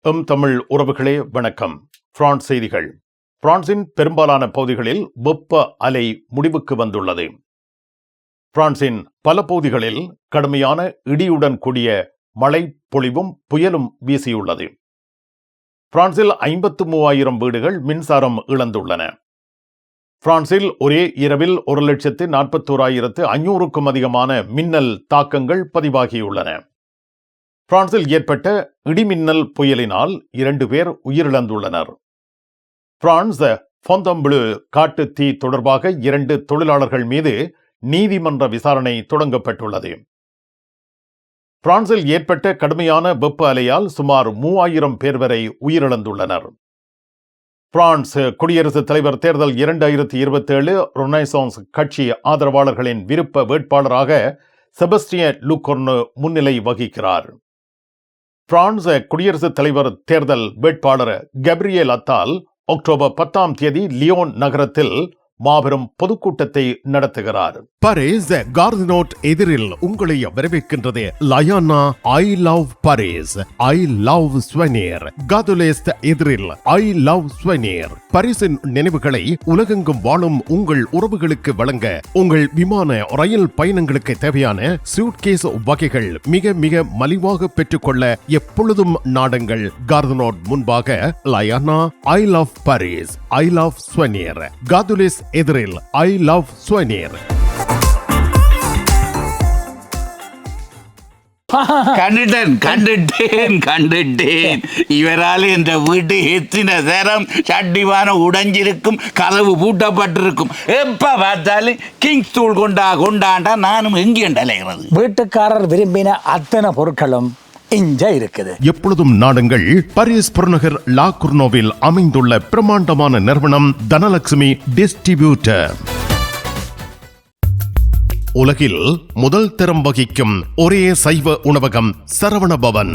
தமிழ் உறவுகளே வணக்கம். பிரான்ஸ் செய்திகள். பிரான்சின் பெரும்பாலான பகுதிகளில் வெப்ப அலை முடிவுக்கு வந்துள்ளது. பிரான்சின் பல பகுதிகளில் கடுமையான இடியுடன் கூடிய மழை பொழிவும் புயலும் வீசியுள்ளது. பிரான்சில் 53,000 வீடுகள் மின்சாரம் இழந்துள்ளன. பிரான்சில் ஒரே இரவில் 1,41,500க்கும் அதிகமான மின்னல் தாக்கங்கள் பதிவாகியுள்ளன. பிரான்சில் ஏற்பட்ட இடிமின்னல் புயலினால் 2 பேர் உயிரிழந்துள்ளனர். பிரான்ஸ் ஃபொந்தம்பிளு காட்டு தீ தொடர்பாக 2 தொழிலாளர்கள் மீது நீதிமன்ற விசாரணை தொடங்கப்பட்டுள்ளது. பிரான்சில் ஏற்பட்ட கடுமையான வெப்ப அலையால் சுமார் 3,000 பேர் வரை உயிரிழந்துள்ளனர். பிரான்ஸ் குடியரசுத் தலைவர் தேர்தல் 2027 ரெனைசான்ஸ் கட்சி ஆதரவாளர்களின் விருப்ப வேட்பாளராக செபஸ்டியன் லுகோர்னு முன்னிலை வகிக்கிறார். பிரான்ஸ் குடியரசுத் தலைவர் தேர்தல் வேட்பாளர் கப்ரியேல் அத்தால் அக்டோபர் 10ஆம் தேதி லியோன் நகரத்தில் மாபெரும் பொதுக்கூட்டத்தை நடத்துகிறார். பாரிஸ் கார்தினோட் எதிரில் உங்களை வரவேற்கின்றது லயானா I love Paris, I love souvenir. Gare de l'Est எதிரில் ஐ லவ் ஸ்வெனிர். பாரிஸின் நினைவுகளை உலகெங்கும் வாழும் உங்கள் உறவுகளுக்கு வழங்க உங்கள் விமான ரயில் பயணங்களுக்கு தேவையான சூட்கேஸ் வகைகள் மிக மிக மலிவாக பெற்றுக்கொள்ள எப்பொழுதும் நாடுங்கள். கார்தினோட் முன்பாக லயானா I love Paris, I love souvenir. Gare de l'Est எதிரில் ஐ லவ் ஸ்வெனிர். கண்டுட்டேன். இவரால் என்ற வீட்டு எத்தனை தரம் சட்டிவான உடைஞ்சிருக்கும், கதவு பூட்டப்பட்டிருக்கும். எப்ப பார்த்தாலும் கிங்ஸ் தூள் கொண்டாண்டா நானும் எங்கேண்டலைகிறது. வீட்டுக்காரர் விரும்பின அத்தனை பொருட்களும் இங்க இருக்குது. எப்பொழுதும் நாடுங்கள் பாரிஸ் புறநகர் லா குர்னோவில் அமைந்துள்ள பிரமாண்டமான நிறுவனம் தனலட்சுமி டிஸ்ட்ரிபியூட்டர். உலகில் முதல் தரம் வகிக்கும் ஒரே சைவ உணவகம் சரவண பவன்.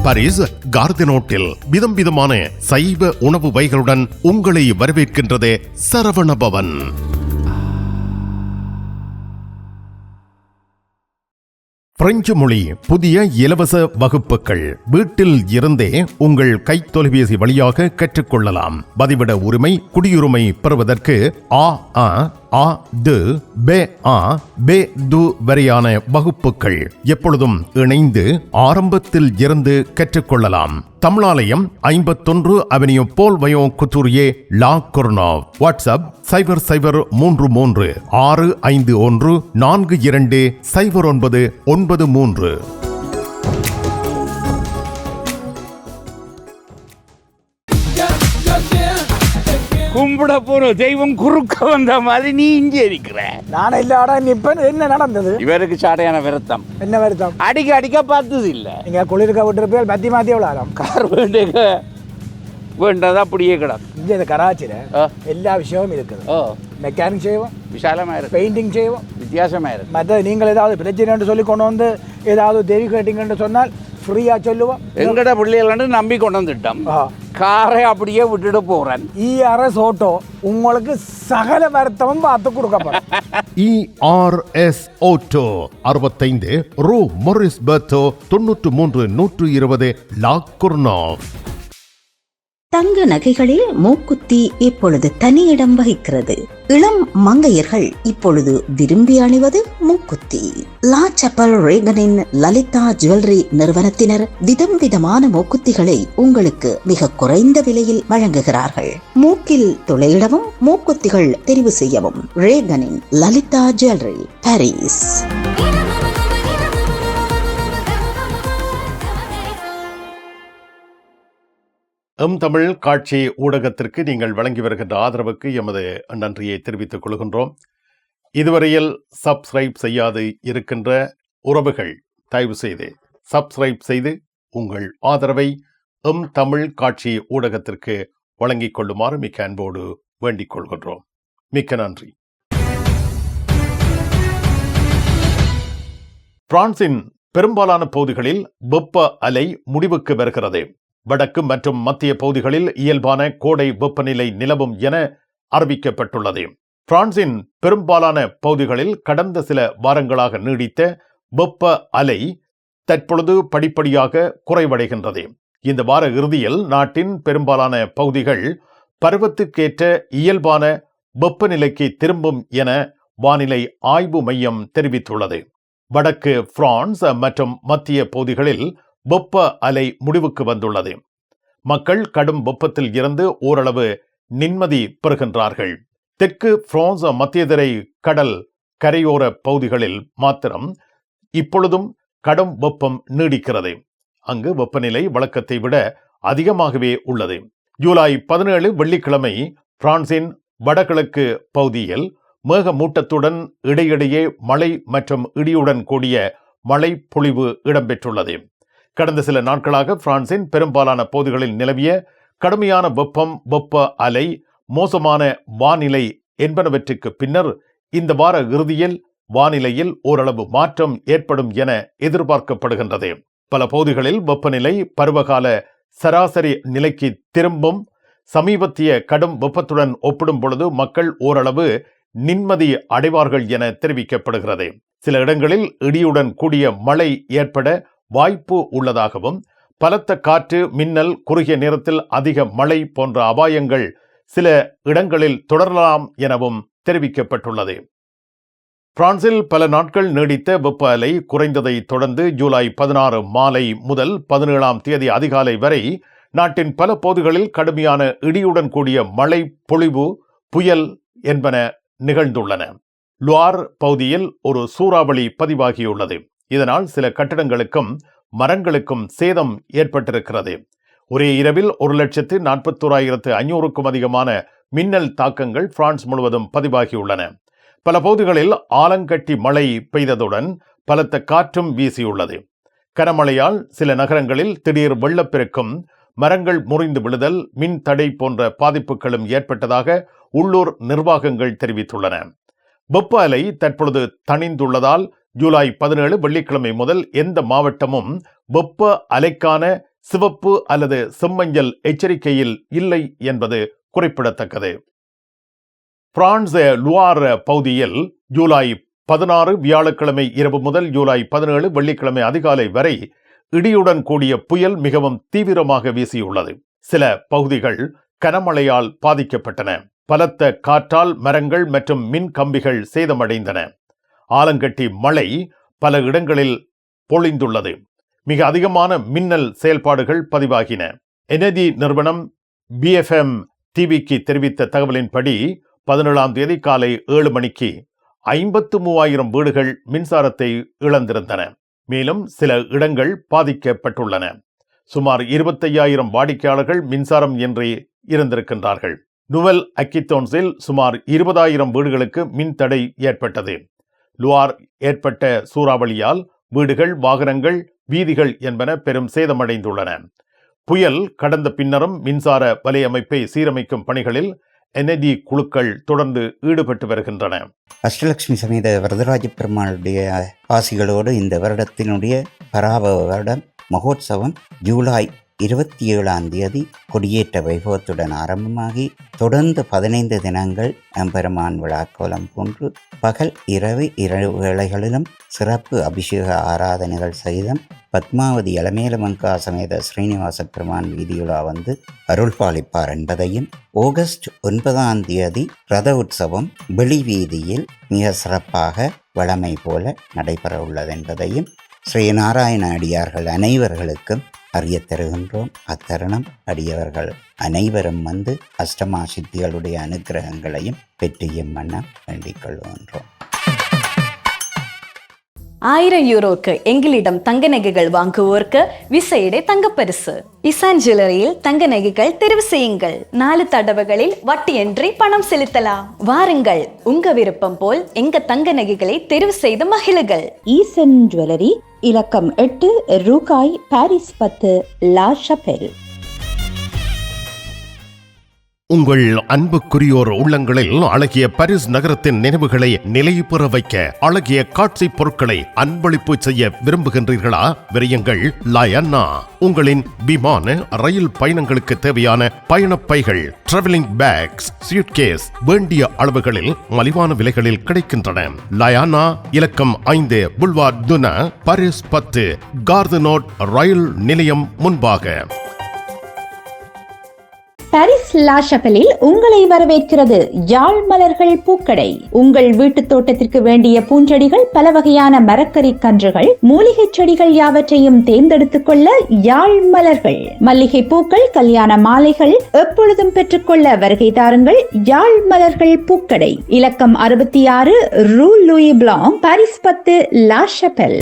பாரிஸ் கார்தினோட்டில் விதம் விதமான சைவ உணவு வகைகளுடன் உங்களை வரவேற்கின்றது சரவண பவன். பிரெஞ்சு மொழி புதிய இலவச வகுப்புகள் வீட்டில் இருந்தே உங்கள் கைத்தொலைபேசி வழியாக கற்றுக்கொள்ளலாம். பதிவிட உரிமை, குடியுரிமை பெறுவதற்கு வரையான வகுப்புகள் எப்பொழுதும் இணைந்து ஆரம்பத்தில் இருந்து கற்றுக்கொள்ளலாம். தமிழாலயம் 51 அவென்யூ போல் வயோ குத்தூரியே லா குர்னோவ். வாட்ஸ்அப் 0033 651 42 0993. கும்பிட போற தெய்வம் குறுக்க வந்த மாதிரி நீ இங்கே இருக்கிற. நான் இல்லாடா நிப்பேன். என்ன நடந்தது? இவருக்கு சாடையான வருத்தம். என்ன வருத்தம்? அடிக்க பார்த்தது இல்ல. நீங்க குளிர்க்க விட்டுருப்பேன். மாத்தி விளாடம். கார் வேண்டது அப்படியே கிடக்கும். இங்க கராச்சியில எல்லா விஷயமும் இருக்குது. மெக்கானிக் செய்வோம், விசாலமா இருக்கு. பெயிண்டிங் செய்வோம், வித்தியாசமா இருக்கு. மற்ற நீங்கள் ஏதாவது பிரச்சனை சொல்லி கொண்டு வந்து ஏதாவது தெரி கேட்டீங்கன்னு சொன்னால் ஃப்ரீயா சொல்லுவோம். எங்கட பிள்ளைகள் நம்பி கொண்டு வந்துட்டோம். காரை அப்படியே விட்டுட்டு போறேன். ERS ஆட்டோ உங்களுக்கு சகல வருத்தமும் பார்த்து கொடுக்கப்படும். ERS ஆட்டோ 65 ரூ மொரிஸ் பெர்த்தோ 93 120 லா குர்னோவ். தங்க நகைகளில் மூக்குத்தி இப்பொழுது தனியிடம் வகிக்கிறது. இளம் மங்கையர்கள் இப்பொழுது விரும்பி அணிவது மூக்குத்தி. லா சப்பல் ரேகனின் லலிதா ஜுவல்லரி நிறுவனத்தினர் விதம் விதமான மூக்குத்திகளை உங்களுக்கு மிக குறைந்த விலையில் வழங்குகிறார்கள். மூக்கில் துளையிடவும் மூக்குத்திகள் தெரிவு செய்யவும் ரேகனின் லலிதா ஜுவல்லரி, பாரிஸ். தமிழ் காட்சி ஊடகத்திற்கு நீங்கள் வழங்கி வருகின்ற ஆதரவுக்கு எமது நன்றியை தெரிவித்துக் கொள்கின்றோம். இதுவரையில் சப்ஸ்கிரைப் செய்யாது இருக்கின்ற உறவுகள் தயவு செய்து சப்ஸ்கிரைப் செய்து உங்கள் ஆதரவை தமிழ் காட்சி ஊடகத்திற்கு வழங்கிக் கொள்ளுமாறு மிக்க அன்போடு வேண்டிக் கொள்கின்றோம். மிக்க நன்றி. பிரான்சின் பெரும்பாலான பகுதிகளில் வெப்ப அலை முடிவுக்கு வருகிறது. வடக்கு மற்றும் மத்திய பகுதிகளில் இயல்பான கோடை வெப்பநிலை நிலவும் என அறிவிக்கப்பட்டுள்ளது. பிரான்சின் பெரும்பாலான பகுதிகளில் கடந்த சில வாரங்களாக நீடித்த வெப்ப அலை தற்பொழுது படிப்படியாக குறைவடைகின்றது. இந்த வார இறுதியில் நாட்டின் பெரும்பாலான பகுதிகள் பருவத்துக்கேற்ற இயல்பான வெப்பநிலைக்கு திரும்பும் என வானிலை ஆய்வு மையம் தெரிவித்துள்ளது. வடக்கு பிரான்ஸ் மற்றும் மத்திய பகுதிகளில் வெப்ப அலை முடிவுக்கு வந்துள்ளது. மக்கள் கடும் வெப்பத்தில் இருந்து ஓரளவு நிம்மதி பெறுகின்றார்கள். தெற்கு பிரான்ஸ் மத்தியதரை கடல் கரையோர பகுதிகளில் மாத்திரம் இப்பொழுதும் கடும் வெப்பம் நீடிக்கிறது. அங்கு வெப்பநிலை வழக்கத்தை விட அதிகமாகவே உள்ளது. ஜூலை 17 வெள்ளிக்கிழமை பிரான்சின் வடகிழக்கு பகுதியில் மேகமூட்டத்துடன் இடையிடையே மழை மற்றும் இடியுடன் கூடிய மழை பொழிவு இடம்பெற்றுள்ளது. கடந்த சில நாட்களாக பிரான்சின் பெரும்பாலான பகுதிகளில் நிலவிய கடுமையான வெப்பம், வெப்ப அலை, மோசமான வானிலை என்பனவற்றுக்கு பின்னர் இந்த வார இறுதியில் வானிலையில் ஓரளவு மாற்றம் ஏற்படும் என எதிர்பார்க்கப்படுகின்றது. பல பகுதிகளில் வெப்பநிலை பருவகால சராசரி நிலைக்கு திரும்பும். சமீபத்திய கடும் வெப்பத்துடன் ஒப்பிடும் பொழுது மக்கள் ஓரளவு நிம்மதி அடைவார்கள் என தெரிவிக்கப்படுகிறது. சில இடங்களில் இடியுடன் கூடிய மழை ஏற்பட வாய்ப்பு உள்ளதாகவும், பலத்த காற்று, மின்னல், குறுகிய நேரத்தில் அதிக மழை போன்ற அபாயங்கள் சில இடங்களில் தொடரலாம் எனவும் தெரிவிக்கப்பட்டுள்ளது. பிரான்சில் பல நாட்கள் நீடித்த வெப்ப அலை குறைந்ததை தொடர்ந்து ஜூலை 16 மாலை முதல் 17ஆம் தேதி அதிகாலை வரை நாட்டின் பல பகுதிகளில் கடுமையான இடியுடன் கூடிய மழை பொழிவு, புயல் என்பன நிகழ்ந்துள்ளன. லுவார் பகுதியில் ஒரு சூறாவளி பதிவாகியுள்ளது. இதனால் சில கட்டடங்களுக்கும் மரங்களுக்கும் சேதம் ஏற்பட்டிருக்கிறது. ஒரே இரவில் 1,41,500க்கும் அதிகமான மின்னல் தாக்கங்கள் பிரான்ஸ் முழுவதும் பதிவாகியுள்ளன. பல பகுதிகளில் ஆலங்கட்டி மழை பெய்ததுடன் பலத்த காற்றும் வீசியுள்ளது. கனமழையால் சில நகரங்களில் திடீர் வெள்ளப்பெருக்கும், மரங்கள் முறிந்து விழுதல், மின் தடை போன்ற பாதிப்புகளும் ஏற்பட்டதாக உள்ளூர் நிர்வாகங்கள் தெரிவித்துள்ளன. வெப்ப அலை தற்பொழுது தணிந்துள்ளதால் ஜூலை 17 வெள்ளிக்கிழமை முதல் எந்த மாவட்டமும் வெப்ப அலைக்கான சிவப்பு அல்லது செம்மஞ்சள் எச்சரிக்கையில் இல்லை என்பது குறிப்பிடத்தக்கது. பிரான்ஸ் லுவார் பகுதியில் ஜூலை 16 வியாழக்கிழமை இரவு முதல் ஜூலை 17 வெள்ளிக்கிழமை அதிகாலை வரை இடியுடன் கூடிய புயல் மிகவும் தீவிரமாக வீசியுள்ளது. சில பகுதிகள் கனமழையால் பாதிக்கப்பட்டன. பலத்த காற்றால் மரங்கள் மற்றும் மின் கம்பிகள் சேதமடைந்தன. ஆலங்கட்டி மழை பல இடங்களில் பொழிந்துள்ளது. மிக அதிகமான மின்னல் செயல்பாடுகள் பதிவாகின. எனர்ஜி நிறுவனம் BFM டிவிக்கு தெரிவித்த தகவலின்படி 17ஆம் தேதி காலை 7 மணிக்கு 53,000 வீடுகள் மின்சாரத்தை இழந்திருந்தன. மேலும் சில இடங்கள் பாதிக்கப்பட்டுள்ளன. சுமார் 25,000 வாடிக்கையாளர்கள் மின்சாரம் இன்றி இருந்திருக்கின்றார்கள். நுவல் அக்கித்தோன்ஸில் சுமார் 20,000 வீடுகளுக்கு மின் தடை ஏற்பட்டது. லுவார் ஏற்பட்ட சூறாவளியால் வீடுகள், வாகனங்கள், வீதிகள் என்பன பெரும் சேதமடைந்துள்ளன. புயல் கடந்த பின்னரும் மின்சார வலையமைப்பை சீரமைக்கும் பணிகளில் எனர்ஜி குழுக்கள் தொடர்ந்து ஈடுபட்டு வருகின்றன. அஷ்டலட்சுமி சமேத வரதராஜ பெருமாளுடைய ஆசிகளோடு இந்த வருடத்தினுடைய பராபவ வருடம் மகோத்சவம் ஜூலை 27ஆம் தேதி கொடியேற்ற வைபவத்துடன் ஆரம்பமாகி தொடர்ந்து 15 தினங்கள் எம்பெருமான் விழாக்கோலம் போன்று பகல் இரவு வேளைகளிலும் சிறப்பு அபிஷேக ஆராதனைகள் சகிதம் பத்மாவதி இளமேலமங்கா சமேத ஸ்ரீனிவாச பெருமான் வீதியுலா வந்து அருள்பாலிப்பார் என்பதையும், ஆகஸ்ட் 9ஆம் தேதி ரத உற்சவம் வெளி வீதியில் மிக சிறப்பாக வழமை போல நடைபெற உள்ளது என்பதையும் ஸ்ரீநாராயண அடியார்கள் அனைவர்களுக்கும் அறிய தருகின்றோம். அத்தருணம் அடியவர்கள் அனைவரும் வந்து அஷ்டமா சித்திகளுடைய அனுகிரகங்களையும் பெற்றியும் வண்ணம் வேண்டிக் கொள்கின்றோம். 1000 യൂറോക്ക് எங்களிடம் தங்க நகைகள் வாங்குவோருக்கு விசேட தங்கப்பரிசு. இசான் ஜுவல்லரியில் தங்க நகைகள் தெரிவு செய்யுங்கள். 4 தடவைகளில் வட்டியின்றி பணம் செலுத்தலாம். வாருங்கள், உங்க விருப்பம் போல் எங்க தங்க நகைகளை தெரிவு செய்து மகிழுங்கள். ஈசன் ஜுவல்லரி, இலக்கம் 8, ரூகாய், பாரிஸ் 10, லா ஷபெல். உங்கள் அன்புக்குரியோர் உள்ளங்களில் அழகிய பாரிஸ் நகரத்தின் நினைவுகளை நிலைபெற வைக்க அழகிய காட்சி பொருட்களை அன்பளிப்பு செய்ய விரும்புகின்றீர்களா? விரையுங்கள் லயன்னா. உங்களின் விமான ரயில் பயணங்களுக்கு தேவையான பயணப்பைகள், டிராவலிங் பேக்ஸ், சூட்கேஸ் வேண்டிய அளவுகளில் மலிவான விலைகளில் கிடைக்கின்றன. லயானா, இலக்கம் 5 புல்வார்ட் துனா, பாரிஸ் 10, கார்தனோட் ரயில் நிலையம் முன்பாக. பாரிஸ் லா ஷப்பலில் உங்களை வரவேற்கிறது யாழ் மலர்கள் பூக்கடை. உங்கள் வீட்டு தோட்டத்திற்கு வேண்டிய பூஞ்செடிகள், பல வகையான மரக்கறி கன்றுகள், மூலிகை செடிகள் யாவற்றையும் தேர்ந்தெடுத்துக் கொள்ள யாழ் மலர்கள். மல்லிகை பூக்கள், கல்யாண மாலைகள் எப்பொழுதும் பெற்றுக்கொள்ள வருகை தாருங்கள் யாழ் மலர்கள் பூக்கடை. இலக்கம் 66 ரூ லூயி பிளாங், பாரிஸ் 10, லா ஷப்பல்.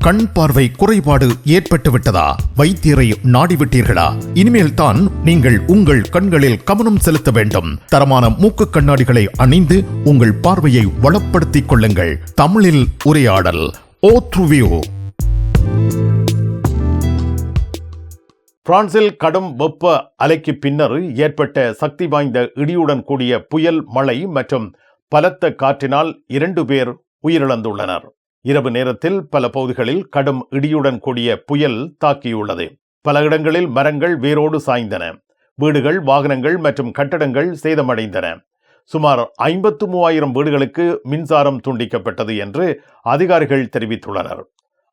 கண் பார்வை குறைபாடு ஏற்பட்டுவிட்டதா? வைத்தியரை நாடிவிட்டீர்களா? இனிமேல் தான் நீங்கள் உங்கள் கண்களில் கவனம் செலுத்த வேண்டும். தரமான மூக்கு கண்ணாடிகளை அணிந்து உங்கள் பார்வையை வளப்படுத்திக் கொள்ளுங்கள். தமிழில் உரையாடல் ஓத்ருவியூ. பிரான்சில் கடும் வெப்ப அலைக்கு பின்னர் ஏற்பட்ட சக்தி வாய்ந்த இடியுடன் கூடிய புயல், மழை மற்றும் பலத்த காற்றினால் 2 பேர் உயிரிழந்துள்ளனர். இரவு நேரத்தில் பல பகுதிகளில் கடும் இடியுடன் கூடிய புயல் தாக்கியுள்ளது. பல இடங்களில் மரங்கள் வேரோடு சாய்ந்தன. வீடுகள், வாகனங்கள் மற்றும் கட்டடங்கள் சேதமடைந்தன. சுமார் 53,000 வீடுகளுக்கு மின்சாரம் துண்டிக்கப்பட்டது என்று அதிகாரிகள் தெரிவித்துள்ளனர்.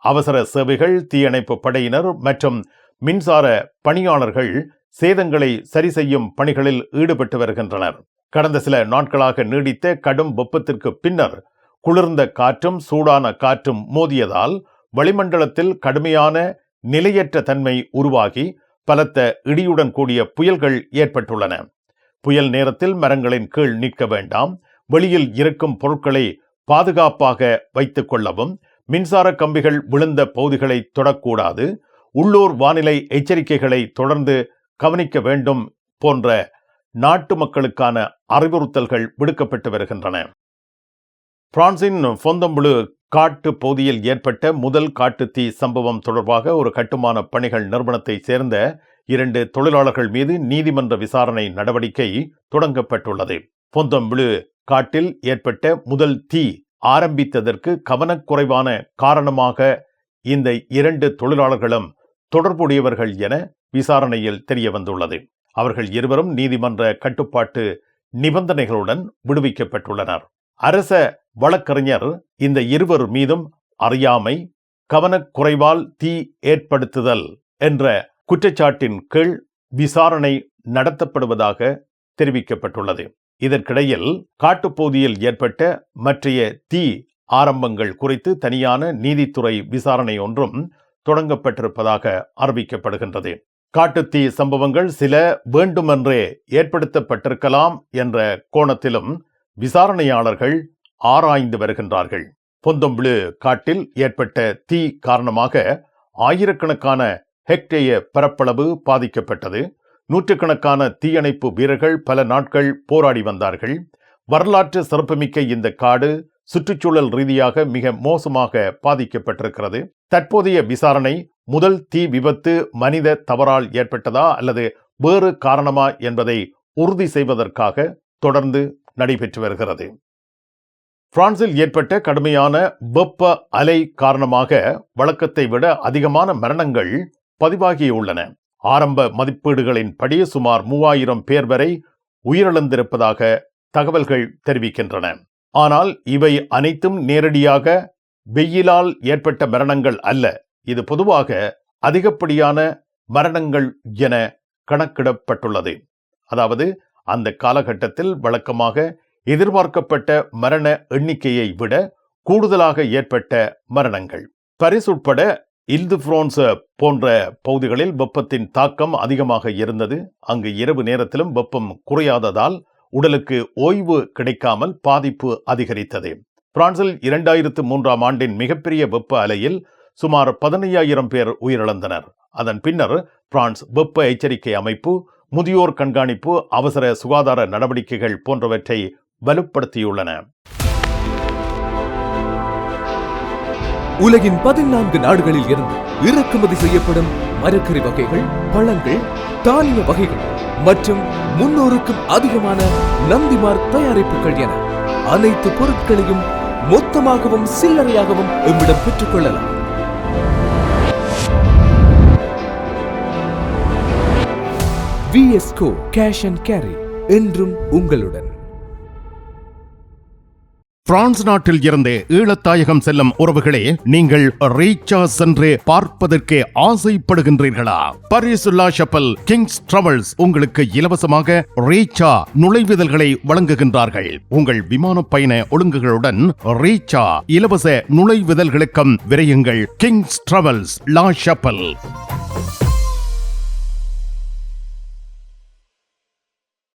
அவசர சேவைகள், தீயணைப்பு படையினர் மற்றும் மின்சார பணியாளர்கள் சேதங்களை சரி செய்யும் பணிகளில் ஈடுபட்டு வருகின்றனர். கடந்த சில நாட்களாக நீடித்த கடும் வெப்பத்திற்கு பின்னர் குளிர்ந்த காற்றும் சூடான காற்றும் மோதியதால் வளிமண்டலத்தில் கடுமையான நிலையற்ற தன்மை உருவாகி பலத்த இடியுடன் கூடிய புயல்கள் ஏற்பட்டுள்ளன. புயல் நேரத்தில் மரங்களின் கீழ் நிற்க வேண்டாம். வெளியில் இருக்கும் பொருட்களை பாதுகாப்பாக வைத்துக் கொள்ளவும். மின்சார கம்பிகள் விழுந்த பகுதிகளை தொடக்கூடாது. உள்ளூர் வானிலை எச்சரிக்கைகளை தொடர்ந்து கவனிக்க வேண்டும் போன்ற நாட்டு மக்களுக்கான அறிவுறுத்தல்கள் விடுக்கப்பட்டு வருகின்றன. பிரான்சின் ஃபொந்தம்பிளு காட்டு பகுதியில் ஏற்பட்ட முதல் காட்டுத்தீ சம்பவம் தொடர்பாக ஒரு கட்டுமான பணிகள் நிறுவனத்தை சேர்ந்த 2 தொழிலாளர்கள் மீது நீதிமன்ற விசாரணை நடவடிக்கை தொடங்கப்பட்டுள்ளது. ஃபொந்தம்பிளு காட்டில் ஏற்பட்ட முதல் தீ ஆரம்பித்ததற்கு கவனக்குறைவான காரணமாக இந்த 2 தொழிலாளர்களும் தொடர்புடையவர்கள் என விசாரணையில் தெரிய வந்துள்ளது. அவர்கள் இருவரும் நீதிமன்ற கட்டுப்பாட்டு நிபந்தனைகளுடன் விடுவிக்கப்பட்டுள்ளனர். அரச வழக்கறிஞர் இந்த இருவர் மீதும் அறியாமை, கவனக்குறைவால் தீ ஏற்படுத்துதல் என்ற குற்றச்சாட்டின் கீழ் விசாரணை நடத்தப்படுவதாக தெரிவிக்கப்பட்டுள்ளது. இதற்கிடையில் காட்டுப்பகுதியில் ஏற்பட்ட மற்றைய தீ ஆரம்பங்கள் குறித்து தனியான நீதித்துறை விசாரணை ஒன்றும் தொடங்கப்பட்டிருப்பதாக அறிவிக்கப்படுகின்றது. காட்டுத்தீ சம்பவங்கள் சில வேண்டுமென்றே ஏற்படுத்தப்பட்டிருக்கலாம் என்ற கோணத்திலும் விசாரணையாளர்கள் ஆராய்ந்து வருகின்றார்கள். ஃபொந்தம்பிளு காட்டில் ஏற்பட்ட தீ காரணமாக ஆயிரக்கணக்கான ஹெக்டேயர் பரப்பளவு பாதிக்கப்பட்டது. நூற்றுக்கணக்கான தீயணைப்பு வீரர்கள் பல நாட்கள் போராடி வந்தார்கள். வரலாற்று சிறப்புமிக்க இந்த காடு சுற்றுச்சூழல் ரீதியாக மிக மோசமாக பாதிக்கப்பட்டிருக்கிறது. தற்போதைய விசாரணை முதல் தீ விபத்து மனித தவறால் ஏற்பட்டதா அல்லது வேறு காரணமா என்பதை உறுதி செய்வதற்காக தொடர்ந்து நடைபெற்று வருகிறது. பிரான்சில் ஏற்பட்ட கடுமையான வெப்ப அலை காரணமாக வழக்கத்தை விட அதிகமான மரணங்கள் பதிவாகியுள்ளன. ஆரம்ப மதிப்பீடுகளின்படி சுமார் 3,000 பேர் வரை உயிரிழந்திருப்பதாக தகவல்கள் தெரிவிக்கின்றன. ஆனால் இவை அனைத்தும் நேரடியாக வெயிலால் ஏற்பட்ட மரணங்கள் அல்ல. இது பொதுவாக அதிகப்படியான மரணங்கள் என கணக்கிடப்பட்டுள்ளது. அதாவது அந்த காலகட்டத்தில் வழக்கமாக எதிர்பார்க்கப்பட்ட மரண எண்ணிக்கையை விட கூடுதலாக ஏற்பட்ட மரணங்கள். பாரிஸ் உட்பட இல்து-பிரான்ஸ் போன்ற பகுதிகளில் வெப்பத்தின் தாக்கம் அதிகமாக இருந்தது. அங்கு இரவு நேரத்திலும் வெப்பம் குறையாததால் உடலுக்கு ஓய்வு கிடைக்காமல் பாதிப்பு அதிகரித்தது. பிரான்சில் 2003ஆம் ஆண்டின் மிகப்பெரிய வெப்ப அலையில் சுமார் 15,000 பேர் உயிரிழந்தனர். அதன் பின்னர் பிரான்ஸ் வெப்ப எச்சரிக்கை அமைப்பு, முதியோர் கண்காணிப்பு, அவசர சுகாதார நடவடிக்கைகள் போன்றவற்றை வலுப்படுத்தியுள்ளன. உலகின் 14 நாடுகளில் இருந்து இறக்குமதி செய்யப்படும் மரக்கறி வகைகள், பழங்கள், தானிய வகைகள் மற்றும் 300க்கும் அதிகமான நந்திமார் தயாரிப்புகள் என அனைத்து பொருட்களையும் மொத்தமாகவும் சில்லறையாகவும் எம்மிடம் பெற்றுக் கொள்ளலாம். VSCO கேஷ் அண்ட் கேரி என்றும் உங்களுடன். பிரான்ஸ் நாட்டில் இருந்து ஈழத்தாயகம் செல்லும் உறவுகளே, நீங்கள் ரீச்சா சென்று பார்ப்பதற்கு ஆசைப்படுகின்றீர்களா? பாரிஸ் லா ஷப்பல் கிங்ஸ் டிராவல்ஸ் உங்களுக்கு இலவசமாக ரீச்சா நுழைவுதல்களை வழங்குகின்றார்கள். உங்கள் விமான பயண ஒழுங்குகளுடன் ரீச்சா இலவச நுழைவுதல்களுக்கும் விரையுங்கள். கிங்ஸ் டிராவல்ஸ் லா ஷப்பல்.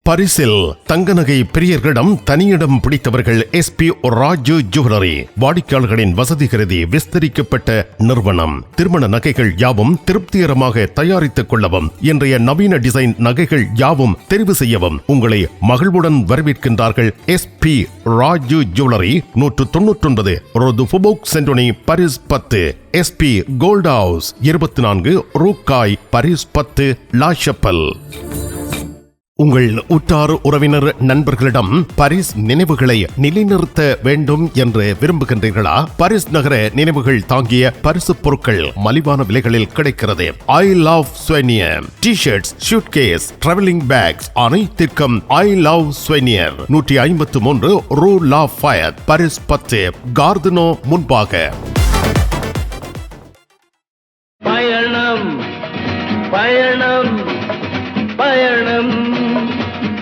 பரிசில் தங்க நகை பிரியர்களிடம் தனியிடம் பிடித்தவர்கள் SP ராஜு ஜுவல்லரி. வாடிக்கையாளர்களின் வசதி கருதி விஸ்தரிக்கப்பட்ட நிறுவனம். திருமண நகைகள் யாவும் திருப்திகரமாக தயாரித்துக் கொள்ளவும், இன்றைய நவீன டிசைன் நகைகள் யாவும் தெரிவு செய்யவும் உங்களை மகிழ்வுடன் வரவேற்கின்றார்கள். SP Raju jewellery, 199 rue du Faubourg Saint Denis, Paris 10. SP gold house, 24 rue Cail, Paris 10, La Chapelle. உங்கள் உற்றார் உறவினர் நண்பர்களிடம் பாரிஸ் நினைவுகளை நிலைநிறுத்த வேண்டும் என்று விரும்புகின்றீர்களா? பாரிஸ் நகர நினைவுகள் தாங்கிய பரிசு பொருட்கள் மலிவான விலைகளில் கிடைக்கிறது. I love souvenir T-shirts, suitcase, travelling packs அனைத்திற்கும் ஐ லவ் ஸ்வெனியர். 153 ரூ லா ஃபயத், பாரிஸ் 10, கார்தனோ முன்பாக. பயணம் பயணம் பயணம்.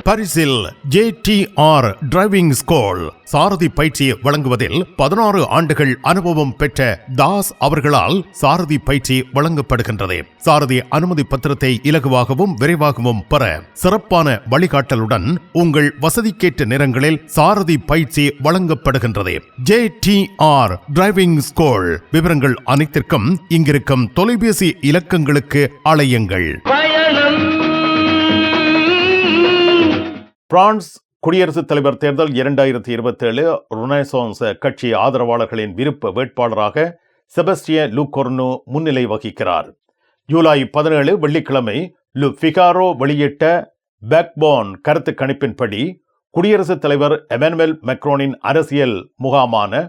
பாரிஸில் JTR டிரைவிங் ஸ்கூல் சாரதி பயிற்சி வழங்குவதில் 16 ஆண்டுகள் அனுபவம் பெற்ற தாஸ் அவர்களால் சாரதி பயிற்சி வழங்கப்படுகின்றது. சாரதி அனுமதி பத்திரத்தை இலகுவாகவும் விரைவாகவும் பெற சிறப்பான வழிகாட்டலுடன் உங்கள் வசதிக்கேற்ற நேரங்களில் சாரதி பயிற்சி வழங்கப்படுகின்றது. JTR driving school. விவரங்கள் அனைத்திற்கும் இங்கிருக்கும் தொலைபேசி இலக்கங்களுக்கு அழையுங்கள். பிரான்ஸ் குடியரசுத் தலைவர் தேர்தல் 2027 ருனைசான்ஸ் கட்சி ஆதரவாளர்களின் விருப்ப வேட்பாளராக செபஸ்டியன் லூகோர்னு முன்னிலை வகிக்கிறார். ஜூலை 17 வெள்ளிக்கிழமை லு ஃபிகாரோ வெளியிட்ட பேக்போன் கருத்து கணிப்பின்படி குடியரசுத் தலைவர் எமனுவேல் மேக்ரோனின் அரசியல் முகாமான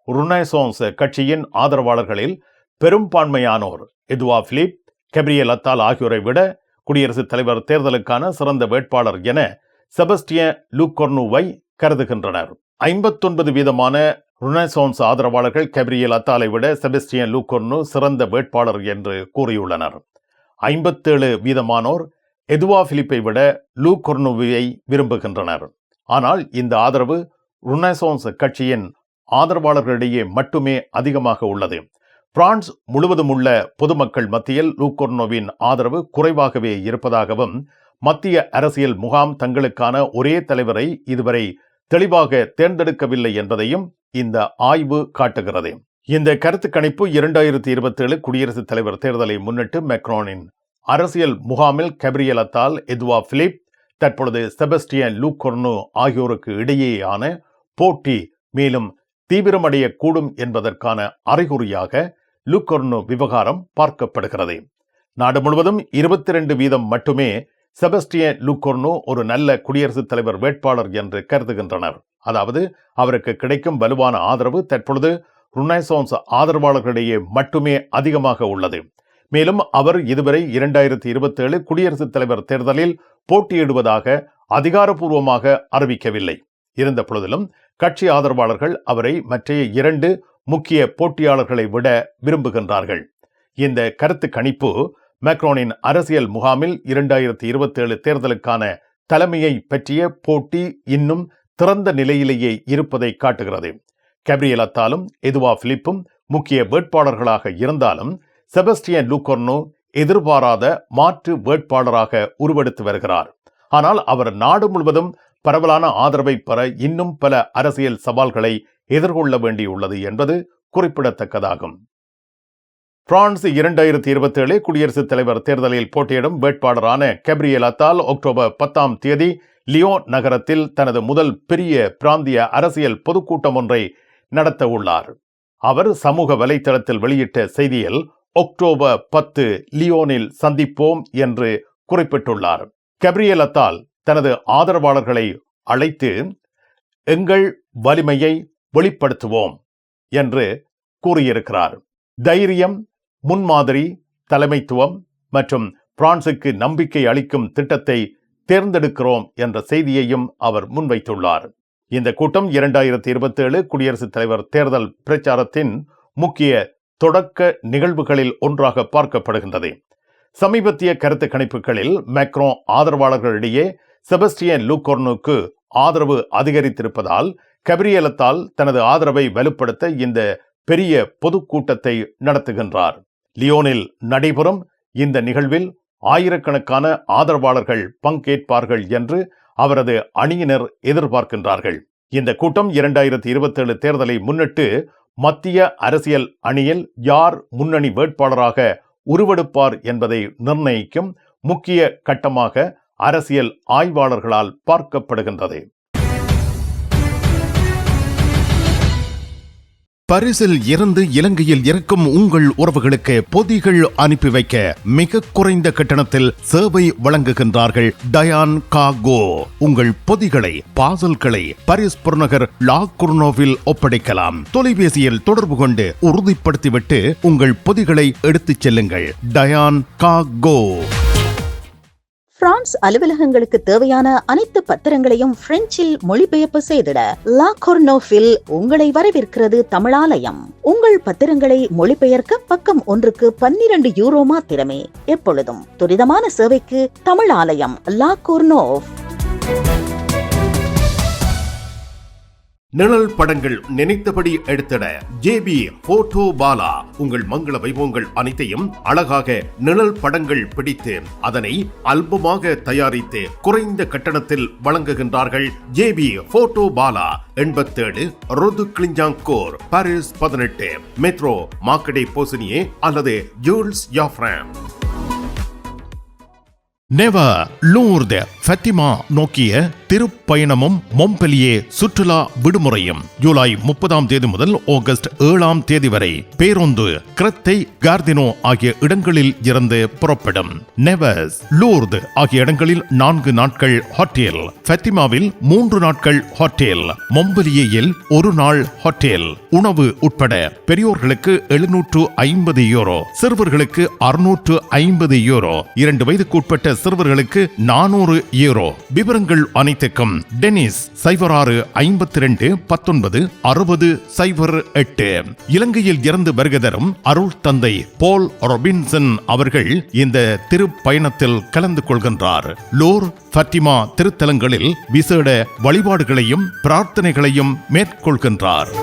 ருனைசான்ஸ் கட்சியின் ஆதரவாளர்களில் பெரும்பான்மையானோர் எதுவா பிலிப், கேப்ரியல் அத்தால் ஆகியோரை விட குடியரசுத் தலைவர் தேர்தலுக்கான சிறந்த வேட்பாளர் என செபஸ்டியன் லூகோர்னுவை கருதுகின்றனர். 59% ருனைசான்ஸ் ஆதரவாளர்கள் கேப்ரியல் அத்தாலை விட செபஸ்டியன் லூகோர்னு சிறந்த வேட்பாளர் என்று கூறியுள்ளனர். 57% எதுவா பிலிப்பை விட லூகோர்னுவை விரும்புகின்றனர். ஆனால் இந்த ஆதரவு ருனைசான்ஸ் கட்சியின் ஆதரவாளர்களிடையே மட்டுமே அதிகமாக உள்ளது. பிரான்ஸ் முழுவதும் உள்ள பொதுமக்கள் மத்தியில் லூகோர்னுவின் ஆதரவு குறைவாகவே இருப்பதாகவும், மத்திய அரசியல் முகாம் தங்களுக்கான ஒரே தலைவரை இதுவரை தெளிவாக தேர்ந்தெடுக்கவில்லை என்பதையும் இந்த ஆய்வு காட்டுகிறது. இந்த கருத்து கணிப்பு 2027 குடியரசுத் தலைவர் தேர்தலை முன்னிட்டு மேக்ரோனின் அரசியல் முகாமில் கேப்ரியல் அத்தால், எதுவா பிலிப், தற்பொழுது செபஸ்டியன் லூகோர்னு ஆகியோருக்கு இடையேயான போட்டி மேலும் தீவிரமடையக்கூடும் என்பதற்கான அறிகுறியாக லூகோர்னு விவகாரம் பார்க்கப்படுகிறது. நாடு முழுவதும் 22% மட்டுமே செபஸ்டியன் லூகோர்னு ஒரு நல்ல குடியரசுத் தலைவர் வேட்பாளர் என்று கருதுகின்றனர். அதாவது அவருக்கு கிடைக்கும் வலுவான ஆதரவு தற்பொழுது ருனைசான்ஸ் ஆதரவாளர்களிடையே மட்டுமே அதிகமாக உள்ளது. மேலும் அவர் இதுவரை 2027 குடியரசுத் தலைவர் தேர்தலில் போட்டியிடுவதாக அதிகாரப்பூர்வமாக அறிவிக்கவில்லை. இருந்த பொழுதிலும் கட்சி ஆதரவாளர்கள் அவரை மற்ற 2 முக்கிய போட்டியாளர்களை விட விரும்புகின்றார்கள். இந்த கருத்து கணிப்பு மேக்ரோனின் அரசியல் முகாமில் 2027 தேர்தலுக்கான தலைமையை பற்றிய போட்டி இன்னும் திறந்த நிலையிலேயே இருப்பதை காட்டுகிறது. கேப்ரியல் அத்தாலும் எதுவா பிலிப்பும் முக்கிய வேட்பாளர்களாக இருந்தாலும் செபஸ்டியன் லூகோர்னு எதிர்பாராத மாற்று வேட்பாளராக உருவெடுத்து வருகிறார். ஆனால் அவர் நாடு முழுவதும் பரவலான ஆதரவை பெற இன்னும் பல அரசியல் சவால்களை எதிர்கொள்ள வேண்டியுள்ளது என்பது குறிப்பிடத்தக்கதாகும். பிரான்ஸ் 2027 குடியரசுத் தலைவர் தேர்தலில் போட்டியிடும் வேட்பாளரான கேப்ரியல் அத்தால் அக்டோபர் 10 லியோன் நகரத்தில் தனது முதல் பெரிய பிராந்திய அரசியல் பொதுக்கூட்டம் ஒன்றை நடத்த உள்ளார். அவர் சமூக வலைத்தளத்தில் வெளியிட்ட செய்தியில் அக்டோபர் 10 லியோனில் சந்திப்போம் என்று குறிப்பிட்டுள்ளார். கேப்ரியல் அத்தால் தனது ஆதரவாளர்களை அழைத்து எங்கள் வலிமையை வெளிப்படுத்துவோம் என்று கூறியிருக்கிறார். தைரியம், முன்மாதிரி, தலைமைத்துவம் மற்றும் பிரான்சுக்கு நம்பிக்கை அளிக்கும் திட்டத்தை தேர்ந்தெடுக்கிறோம் என்ற செய்தியையும் அவர் முன்வைத்துள்ளார். இந்த கூட்டம் 2027 குடியரசுத் தலைவர் தேர்தல் பிரச்சாரத்தின் முக்கிய தொடக்க நிகழ்வுகளில் ஒன்றாக பார்க்கப்படுகின்றது. சமீபத்திய கருத்து கணிப்புகளில் மேக்ரோ ஆதரவாளர்களிடையே செபஸ்டியன் லூகோர்னுக்கு ஆதரவு அதிகரித்திருப்பதால் கேப்ரியல் அத்தால் தனது ஆதரவை வலுப்படுத்த இந்த பெரிய பொதுக்கூட்டத்தை நடத்துகின்றார். லியோனில் நடைபெறும் இந்த நிகழ்வில் ஆயிரக்கணக்கான ஆதரவாளர்கள் பங்கேற்பார்கள் என்று அவரது அணியினர் எதிர்பார்க்கின்றார்கள். இந்த கூட்டம் 2027 தேர்தலை முன்னிட்டு மத்திய அரசியல் அணியில் யார் முன்னணி வேட்பாளராக உருவெடுப்பார் என்பதை நிர்ணயிக்கும் முக்கிய கட்டமாக அரசியல் ஆய்வாளர்களால் பார்க்கப்படுகின்றது. பரிசில் இருந்து இலங்கையில் இருக்கும் உங்கள் உறவுகளுக்கு பொதிகள் அனுப்பி வைக்க மிக குறைந்த கட்டணத்தில் சேவை வழங்குகின்றார்கள் டயான் கார்கோ. உங்கள் பொதிகளை, பார்சல்களை பாரிஸ் புறநகர் லா குர்னோவில் ஒப்படைக்கலாம். தொலைபேசியில் தொடர்பு கொண்டு உறுதிப்படுத்திவிட்டு உங்கள் பொதிகளை எடுத்துச் செல்லுங்கள். டயான் கார்கோ. பிரான்ஸ் அலுவலகங்களுக்கு தேவையான அனைத்து பத்திரங்களையும் பிரெஞ்சில் மொழிபெயர்ப்பு செய்திட லா கொர்னோவில் உங்களை வரவேற்கிறது தமிழாலயம். உங்கள் பத்திரங்களை மொழிபெயர்க்க பக்கம் ஒன்றுக்கு 12 யூரோ மாத்திரமே. எப்பொழுதும் துரிதமான சேவைக்கு தமிழாலயம், லா கொர்னோவ். நிழல் படங்கள் நினைத்தபடி எடுத்திட ஜேபி போட்டோ பாலா. உங்கள் மங்கள வைபவங்கள் அனைத்தையும் அழகாக நிழல் படங்கள் பிடித்து அதனை ஆல்பமாக தயாரித்து குறைந்த கட்டணத்தில் வழங்குகின்றார்கள். JP photo Bala 87 rue du Clignancourt, Paris 18, metro Marcadet Poissonniers அல்லது Jules Joffrin. Nevers Lourdes Fatima நோக்கிய திருப்பயணமும் மொம்பெலியே சுற்றுலா விடுமுறையும் ஜூலை 30 முதல் ஆகஸ்ட் 7 வரை பேருந்து கிரத்தை கார்தினோ ஆகிய இடங்களில் இருந்து புறப்படும். நெவர்ஸ் லூர்து ஆகிய இடங்களில் 4 நாட்கள் ஹோட்டல், ஃபத்திமாவில் 3 நாட்கள் ஹோட்டல், மொம்பெலியேயில் 1 நாள் ஹோட்டல். உணவு உட்பட பெரியோர்களுக்கு 750 யூரோ, சிறுவர்களுக்கு 650 யூரோ, 2 வயதுக்கு உட்பட்ட சிறுவர்களுக்கு 400 யூரோ. விவரங்கள் அனைத்துக்கும் டெனிஸ் 06 52 19 60 08. இலங்கையில் இருந்து வருகை தரும் அருள் தந்தை போல் ரொபின்சன் அவர்கள் இந்த திருப்பயணத்தில் கலந்து கொள்கின்றார். லூர் ஃபத்திமா திருத்தலங்களில் விசேட வழிபாடுகளையும் பிரார்த்தனைகளையும் மேற்கொள்கின்றார்.